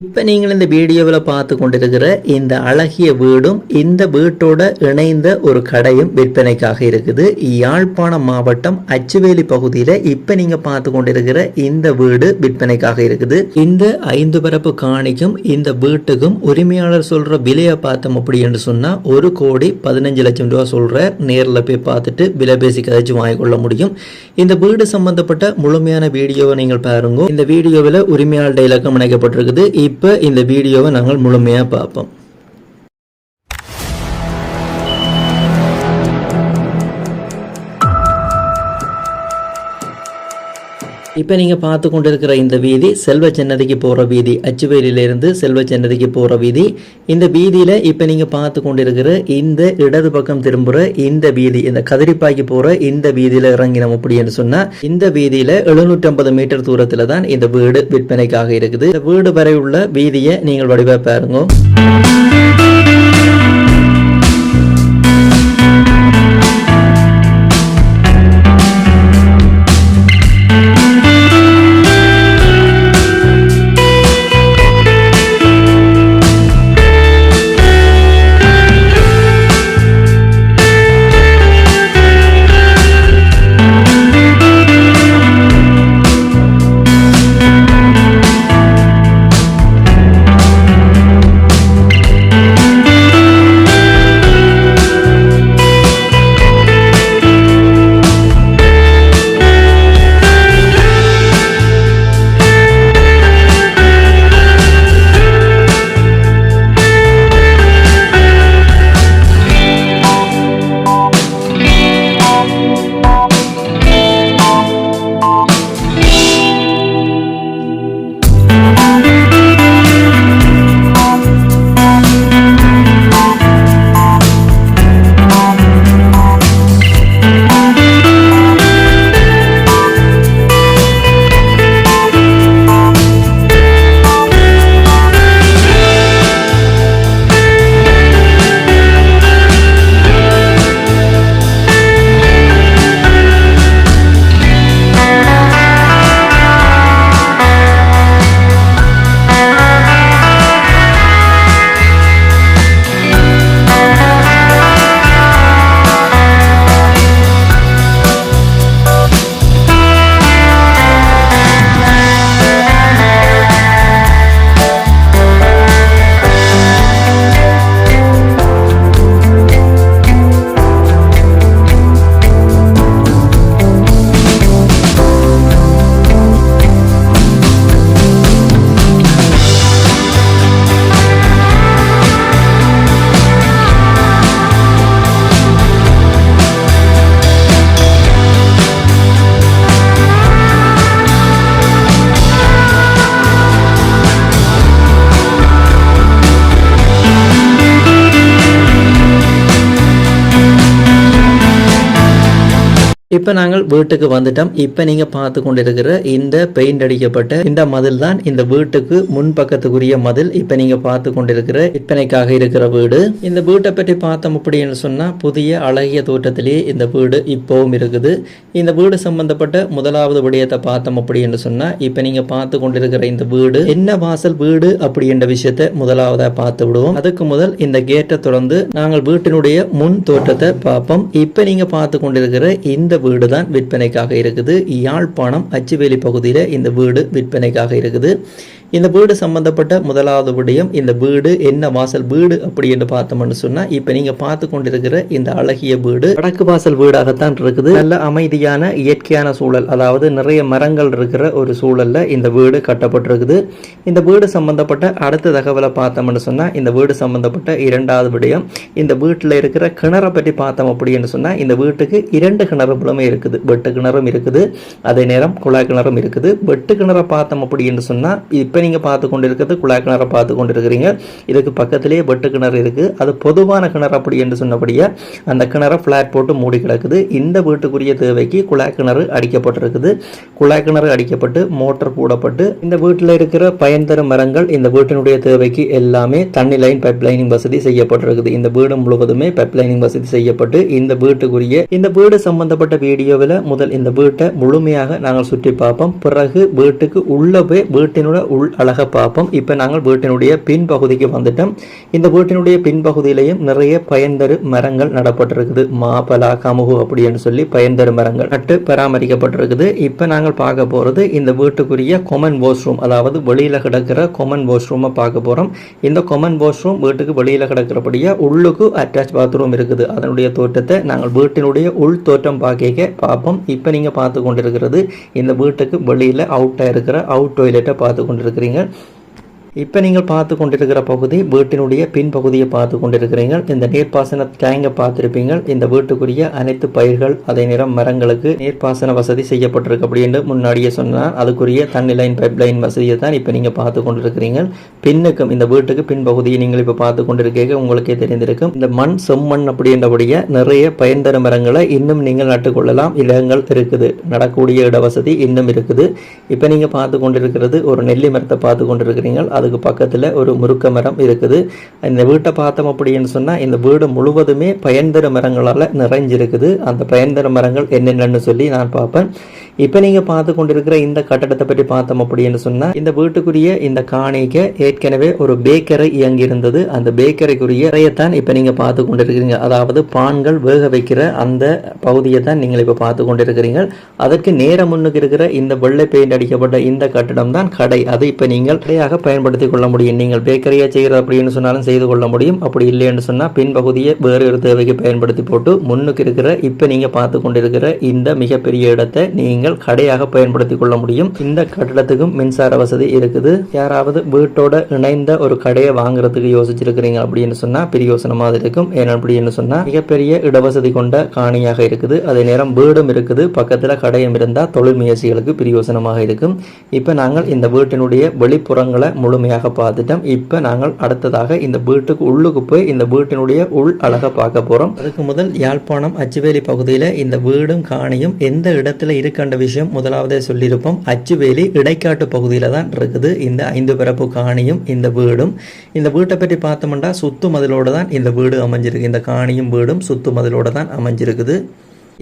இப்போ நீங்கள் இந்த வீடியோவில் பார்த்து கொண்டிருக்கிற இந்த அழகிய வீடும் இந்த வீட்டோட இணைந்த ஒரு கடையும் விற்பனைக்காக இருக்குது. யாழ்ப்பாணம் மாவட்டம் அச்சுவேலி பகுதியில் இப்போ நீங்கள் பார்த்து கொண்டிருக்கிற இந்த வீடு விற்பனைக்காக இருக்குது. இந்த 5 பரப்பு காணிக்கும் இந்த வீட்டுக்கும் உரிமையாளர் சொல்ற விலையை பார்த்தோம் அப்படின்னு சொன்னா 1,15,00,000 ரூபா சொல்ற. நேரில் போய் பார்த்துட்டு விலை பேசி கதைச்சு வாங்கிக்கொள்ள முடியும். இந்த வீடு சம்பந்தப்பட்ட முழுமையான வீடியோவை நீங்கள் பாருங்க. இந்த வீடியோவில் உரிமையாளர் இலக்கம் இணைக்கப்பட்டிருக்குது. இப்போ இந்த வீடியோவை நாங்கள் முழுமையாக பார்ப்போம். இப்போ நீங்கள் பார்த்து கொண்டிருக்கிற இந்த வீதி செல்வ சென்னதிக்கு போகிற வீதி. அச்சுவேலியிலிருந்து செல்வ சென்னதிக்கு போகிற வீதி. இந்த வீதியில் இப்போ நீங்கள் பார்த்து கொண்டிருக்கிற இந்த இடது பக்கம் திரும்புகிற இந்த வீதி, இந்த கதிரிப்பாய்க்கு போகிற இந்த வீதியில் இறங்கினோம் அப்படின்னு சொன்னால் இந்த வீதியில் 750 மீட்டர் தூரத்தில் தான் இந்த வீடு விற்பனைக்காக இருக்குது. இந்த வீடு வரை உள்ள வீதியை நீங்கள் வடிவாக பாருங்க. இப்போ நாங்கள் வீட்டுக்கு வந்துட்டோம். இப்போ நீங்கள் பார்த்து கொண்டிருக்கிற இந்த பெயிண்ட் அடிக்கப்பட்ட இந்த மதில் தான் இந்த வீட்டுக்கு முன்பக்கத்துக்குரிய மதில். இப்போ நீங்கள் பார்த்து கொண்டிருக்கிற விற்பனைக்காக இருக்கிற வீடு. இந்த வீட்டை பற்றி பார்த்தோம் அப்படின்னு சொன்னால் புதிய அழகிய தோட்டத்திலேயே இந்த வீடு இப்போவும் இருக்குது. இந்த வீடு சம்பந்தப்பட்ட முதலாவது விடயத்தை பார்த்தோம் அப்படின்னு சொன்னால் இப்போ நீங்கள் பார்த்து கொண்டிருக்கிற இந்த வீடு என்ன வாசல் வீடு அப்படின்ற விஷயத்தை முதலாவதாக பார்த்து விடுவோம். அதுக்கு முதல் இந்த கேட்டை தொடர்ந்து நாங்கள் வீட்டினுடைய முன் தோற்றத்தை பார்ப்போம். இப்போ நீங்கள் பார்த்து கொண்டிருக்கிற இந்த வீடு தான் விற்பனைக்காக இருக்குது. யாழ்ப்பாணம் அச்சுவேலி பகுதியில் இந்த வீடு விற்பனைக்காக இருக்குது. இந்த வீடு சம்பந்தப்பட்ட முதலாவது விடயம் இந்த வீடு என்ன வாசல் வீடு அப்படி என்று பார்த்தோம்னு சொன்னா இப்போ நீங்க பார்த்து கொண்டிருக்கிற இந்த அழகிய வீடு வடக்கு வாசல் வீடாகத்தான் இருக்குது. நல்ல அமைதியான இயற்கையான சூழல், அதாவது நிறைய மரங்கள் இருக்கிற ஒரு சூழல்ல இந்த வீடு கட்டப்பட்டிருக்குது. இந்த வீடு சம்பந்தப்பட்ட அடுத்த தகவலை பார்த்தோம்னு சொன்னா இந்த வீடு சம்பந்தப்பட்ட இரண்டாவது விடயம் இந்த வீட்டில் இருக்கிற கிணறை பற்றி பார்த்தோம் அப்படின்னு சொன்னா இந்த வீட்டுக்கு 2 கிணறுகளுமே இருக்குது. வெட்டு கிணறும் இருக்குது, அதே நேரம் குழாய் கிணறும் இருக்குது. வெட்டு கிணறை பார்த்தோம் அப்படின்னு சொன்னா இப்ப நீங்கள் பார்த்து கொண்டிருக்கிறது குழாய் கிணறை பார்த்து கொண்டிருக்கிறீங்க. இதுக்கு பக்கத்திலேயே வெட்டு கிணறு இருக்குது. அது பொதுவான கிணறு அப்படி என்று சொன்னபடியே அந்த கிணறை ஃப்ளாட் போட்டு மூடி கிடக்குது. இந்த வீட்டுக்குரிய தேவைக்கு குழாய் கிணறு அடிக்கப்பட்டிருக்குது. குழாய் கிணறு அடிக்கப்பட்டு மோட்டர் போடப்பட்டு இந்த வீட்டில் இருக்கிற பயன் தரும் மரங்கள் இந்த வீட்டினுடைய தேவைக்கு எல்லாமே தண்ணி லைன் பைப் லைனிங் வசதி செய்யப்பட்டிருக்குது. இந்த வீடு முழுவதுமே பைப் லைனிங் வசதி செய்யப்பட்டு இந்த வீட்டுக்குரிய இந்த வீடு சம்பந்தப்பட்ட வீடியோவில் முதல் இந்த வீட்டை முழுமையாக நாங்கள் சுற்றி பார்ப்போம். பிறகு வீட்டுக்கு உள்ள போய் வீட்டினோட உள் உள் அழகை பார்ப்போம். இப்போ நாங்கள் வீட்டினுடைய பின்பகுதிக்கு வந்துட்டோம். இந்த வீட்டினுடைய பின்பகுதியிலையும் நிறைய பயன்தரு மரங்கள் நடப்பட்டிருக்குது. மாப்பலா கமுகு அப்படின்னு சொல்லி பயன்தரு மரங்கள் நட்டு பராமரிக்கப்பட்டிருக்குது. இப்போ நாங்கள் பார்க்க போகிறது இந்த வீட்டுக்குரிய கொமன் வாஷ்ரூம், அதாவது வெளியில் கிடக்கிற கொமன் வாஷ்ரூமை பார்க்க போகிறோம். இந்த கொமன் வாஷ்ரூம் வீட்டுக்கு வெளியில் கிடக்கிறபடியாக உள்ளுக்கு அட்டாச் பாத்ரூம் இருக்குது. அதனுடைய தோற்றத்தை நாங்கள் வீட்டினுடைய உள் தோற்றம் பார்ப்போம். இப்போ நீங்கள் பார்த்து கொண்டிருக்கிறது இந்த வீட்டுக்கு வெளியில் அவுட்டாக இருக்கிற அவுட் டாய்லெட்டை பார்த்து கொண்டிருக்கிறீங்க. இப்போ நீங்கள் பார்த்து கொண்டிருக்கிற பகுதி வீட்டினுடைய பின்பகுதியை பார்த்து கொண்டிருக்கிறீங்க. இந்த நீர்ப்பாசன டேங்கை பார்த்துருப்பீங்க. இந்த வீட்டுக்குரிய அனைத்து பயிர்கள் அதே நேரம் மரங்களுக்கு நீர்ப்பாசன வசதி செய்யப்பட்டிருக்கு அப்படின்னு முன்னாடியே சொன்னால் அதுக்குரிய தண்ணி லைன் பைப் லைன் வசதியை தான் இப்போ நீங்கள் பார்த்து கொண்டிருக்கிறீங்க. பின்னுக்கும் இந்த வீட்டுக்கு பின்பகுதியை நீங்கள் இப்போ பார்த்து கொண்டிருக்கீங்க. உங்களுக்கே தெரிந்திருக்கும் இந்த மண் செம்மண் அப்படின்றபடிய நிறைய பயன்தர மரங்களை இன்னும் நீங்கள் நட்டுக்கொள்ளலாம். இடங்கள் இருக்குது, நடக்கூடிய இட வசதி இன்னும் இருக்குது. இப்போ நீங்கள் பார்த்து கொண்டிருக்கிறது ஒரு நெல்லி மரத்தை பார்த்து கொண்டிருக்கிறீங்க. அதுக்கு பக்கத்தில் ஒரு முருக்க மரம் இருக்குது. இந்த வீட்டை பார்த்தோம் அப்படின்னு சொன்னால் இந்த வீடு முழுவதுமே பயன்தர மரங்களால் நிறைஞ்சிருக்குது. அந்த பயன்தர மரங்கள் என்னென்னு சொல்லி நான் பார்ப்பேன். இப்போ நீங்கள் பார்த்து கொண்டிருக்கிற இந்த கட்டடத்தை பற்றி பார்த்தோம் அப்படின்னு சொன்னால் இந்த வீட்டுக்குரிய இந்த காணிக்கு ஏற்கனவே ஒரு பேக்கரை இயங்கி இருந்தது. அந்த பேக்கரைக்குரிய இறையத்தான் இப்போ நீங்கள் பார்த்து கொண்டிருக்கிறீங்க. அதாவது பான்கள் வேக வைக்கிற அந்த பகுதியை தான் நீங்கள் இப்போ பார்த்து கொண்டிருக்கிறீங்க. அதற்கு நேரம் முன்னுக்கு இருக்கிற இந்த வெள்ளை பெயிண்ட் அடிக்கப்பட்ட இந்த கட்டடம் தான் கடை. அது இப்போ நீங்கள் கடையாக பயன்படுத்திக் கொள்ள முடியும். நீங்கள் பேக்கரியாக செய்கிறது அப்படின்னு சொன்னாலும் செய்து கொள்ள முடியும். அப்படி இல்லைன்னு சொன்னால் பின்பகுதியை வேறு ஒரு தேவைக்கு பயன்படுத்தி போட்டு முன்னுக்கு இருக்கிற இப்போ நீங்கள் பார்த்து கொண்டிருக்கிற இந்த மிகப்பெரிய இடத்தை நீங்கள் கடையாக பயன்படுத்திக் கொள்ள முடியும். இந்த கட்டடத்துக்கும் மின்சார வசதி இருக்குது. யாராவது வீட்டோட இணைந்த ஒரு கடையை வாங்குறதுக்கு யோசிச்சிருக்கிறீங்க அப்படின்னு சொன்னா பிரயோசனமாக இருக்கும். ஏன்னா அப்படின்னு சொன்னா மிகப்பெரிய இடவசதி கொண்ட காணியாக இருக்குது. அதே நேரம் வீடும் இருக்குது, பக்கத்துல கடையும் இருந்தா தொழில் முயற்சிகளுக்கு பிரயோசனமாக இருக்கும். இப்ப நாங்கள் இந்த வீட்டினுடைய வெளிப்புறங்களை முழுமையாக பார்த்துட்டோம். இப்ப நாங்கள் அடுத்ததாக இந்த வீட்டுக்கு உள்ளுக்கு போய் இந்த வீட்டினுடைய உள் அழகை பார்க்க போறோம். அதுக்கு முதல் யாழ்ப்பாணம் அச்சுவேலி பகுதியில் இந்த வீடும் காணியும் எந்த இடத்துல இருக்கின்ற விஷயம் முதலாவதே சொல்லியிருப்போம். அச்சுவேலி இடைக்காட்டு பகுதியில் தான் இருக்குது இந்த 5 பரப்பு காணியும் இந்த வீடும். இந்த வீட்டை பற்றி பார்த்தோம்னா சுத்து மதிலோடு தான் இந்த வீடு அமைஞ்சிருக்கு. இந்த காணியும் வீடும் சுத்து மதிலோடு தான் அமைஞ்சிருக்குது.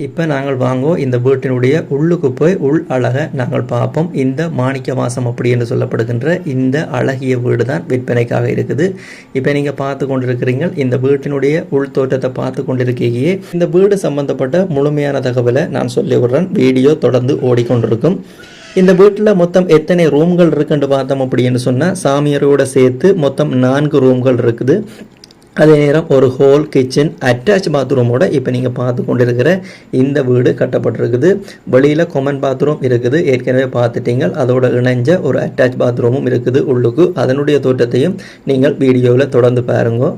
இப்போ நாங்கள் வாங்குவோம் இந்த வீட்டினுடைய உள்ளுக்கு போய் உள் அழகை நாங்கள் பார்ப்போம். இந்த மாணிக்க வாசம் அப்படி என்று சொல்லப்படுகின்ற இந்த அழகிய வீடு தான் விற்பனைக்காக இருக்குது. இப்போ நீங்கள் பார்த்து கொண்டிருக்கிறீங்க இந்த வீட்டினுடைய உள் தோற்றத்தை பார்த்து கொண்டிருக்கீங்க. இந்த வீடு சம்பந்தப்பட்ட முழுமையான தகவலை நான் சொல்லி விடுறேன். வீடியோ தொடர்ந்து ஓடிக்கொண்டிருக்கும். இந்த வீட்டில் மொத்தம் எத்தனை ரூம்கள் இருக்குன்னு பார்த்தோம் அப்படின்னு சொன்னால் சாமியாரோட சேர்த்து மொத்தம் 4 ரூம்கள் இருக்குது. அதே நேரம் ஒரு ஹோல் கிச்சன் அட்டாச் பாத்ரூமோட இப்போ நீங்கள் பார்த்து கொண்டிருக்கிற இந்த வீடு கட்டப்பட்டிருக்குது. வெளியில் கொமன் பாத்ரூம் இருக்குது, ஏற்கனவே பார்த்துட்டீங்க. அதோட இணைஞ்ச ஒரு அட்டாச் பாத்ரூமும் இருக்குது உள்ளுக்கு. அதனுடைய தோற்றத்தையும் நீங்கள் வீடியோவில் தொடர்ந்து பாருங்க.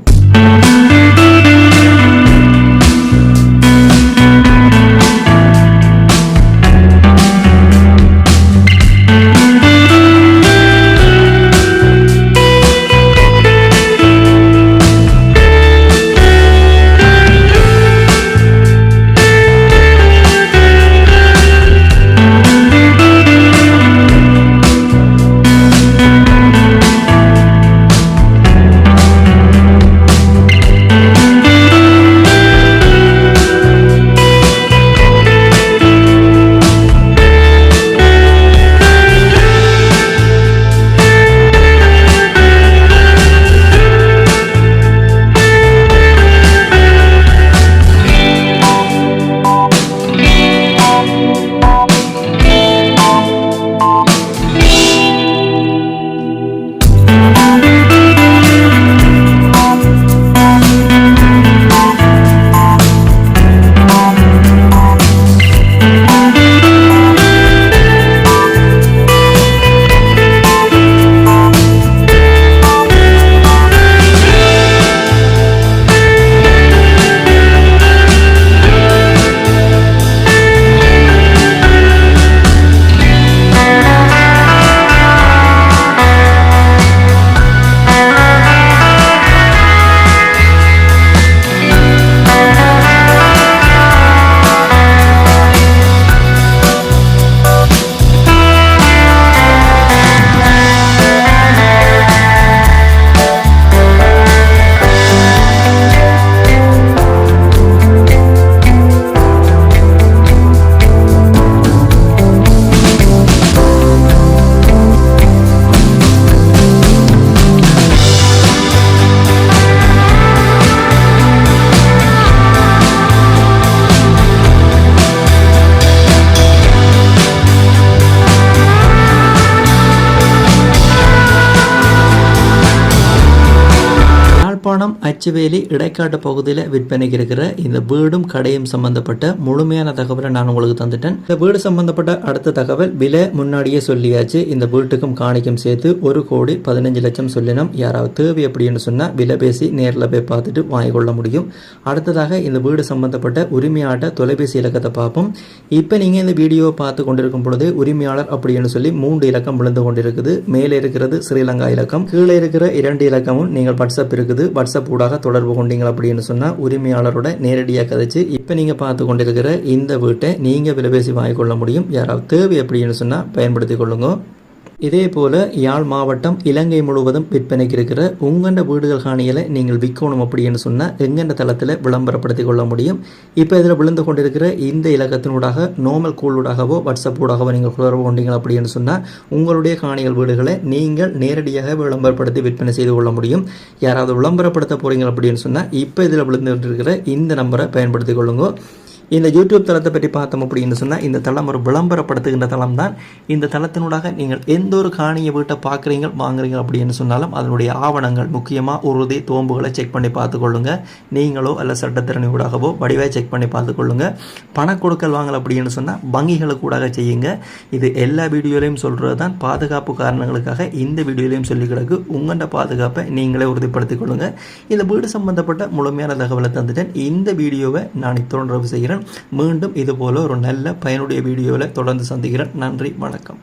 யாழ்ப்பாணம் அச்சுவேலி இடைக்காட்டு பகுதியில் விற்பனைக்கு இருக்கிற இந்த வீடும் கடையும் சம்பந்தப்பட்ட முழுமையான தகவலை நான் உங்களுக்கு தந்துட்டேன். இந்த வீடு சம்பந்தப்பட்ட அடுத்த தகவல் விலை முன்னாடியே சொல்லியாச்சு. இந்த வீட்டுக்கும் காணிக்கும் சேர்த்து 1,15,00,000 சொல்லினோம். யாராவது தேவை அப்படின்னு சொன்னால் விலை பேசி நேரில் போய் பார்த்துட்டு வாங்கிக்கொள்ள முடியும். அடுத்ததாக இந்த வீடு சம்பந்தப்பட்ட உரிமையாளர் தொலைபேசி இலக்கத்தை பார்ப்போம். இப்போ நீங்கள் இந்த வீடியோவை பார்த்து கொண்டிருக்கும் பொழுது உரிமையாளர் அப்படின்னு சொல்லி 3 இலக்கம் விழுந்து கொண்டிருக்குது. மேலே இருக்கிறது ஸ்ரீலங்கா இலக்கம், கீழே இருக்கிற 2 இலக்கமும் நீங்கள் வாட்ஸ்அப் இருக்குது. வாட்ஸ்அப் ஊடாக தொடர்பு கொண்டீங்க அப்படின்னு சொன்னால் உரிமையாளரோட நேரடியாக கதைச்சு இப்போ நீங்கள் பார்த்து கொண்டிருக்கிற இந்த வீட்டை நீங்கள் விலை பேசி வாங்கிக்கொள்ள முடியும். யாராவது தேவை அப்படின்னு சொன்னால் பயன்படுத்தி கொள்ளுங்க. இதே போல் யாழ் மாவட்டம் இலங்கை முழுவதும் விற்பனைக்கு இருக்கிற உங்கண்ட வீடுகள் காணிகளை நீங்கள் விற்கணும் அப்படின்னு சொன்னால் எங்கெண்ட தளத்தில் விளம்பரப்படுத்தி கொள்ள முடியும். இப்போ இதில் விழுந்து கொண்டிருக்கிற இந்த இலக்கத்தினூடாக நோமல் கூழூடாகவோ வாட்ஸ்அப் ஊடாகவோ நீங்கள் தொடர்பு கொண்டீங்க அப்படின்னு சொன்னால் உங்களுடைய காணிகள் வீடுகளை நீங்கள் நேரடியாக விளம்பரப்படுத்தி விற்பனை செய்து கொள்ள முடியும். யாராவது விளம்பரப்படுத்த போகிறீங்க அப்படின்னு சொன்னால் இப்போ இதில் விழுந்து கொண்டிருக்கிற இந்த நம்பரை பயன்படுத்தி கொள்ளுங்க. இந்த யூடியூப் தளத்தை பற்றி பார்த்தோம் அப்படின்னு சொன்னால் இந்த தளம் ஒரு விளம்பரப்படுத்துகின்ற தளம் தான். இந்த தளத்தினூடாக நீங்கள் எந்த ஒரு காணியை வீட்டை பார்க்குறீங்க வாங்குறீங்க அப்படின்னு சொன்னாலும் அதனுடைய ஆவணங்கள் முக்கியமாக உறுதி தோம்புகளை செக் பண்ணி பார்த்துக்கொள்ளுங்க. நீங்களோ அல்ல சட்டத்திறனியூடாகவோ வடிவாக செக் பண்ணி பார்த்துக்கொள்ளுங்க. பண கொடுக்கல் வாங்கல் அப்படின்னு சொன்னால் வங்கிகளுக்கூடாக செய்யுங்க. இது எல்லா வீடியோலையும் சொல்கிறது தான். பாதுகாப்பு காரணங்களுக்காக இந்த வீடியோலையும் சொல்லி கிடக்கு. உங்களோட பாதுகாப்பை நீங்களே உறுதிப்படுத்திக் கொள்ளுங்க. இந்த வீடு சம்பந்தப்பட்ட முழுமையான தகவலை தந்துட்டேன். இந்த வீடியோவை நான் இத்தொடர்பு செய்கிறேன். மீண்டும் இதுபோல ஒரு நல்ல பயனுடைய வீடியோவில் தொடர்ந்து சந்திக்கிறேன். நன்றி, வணக்கம்.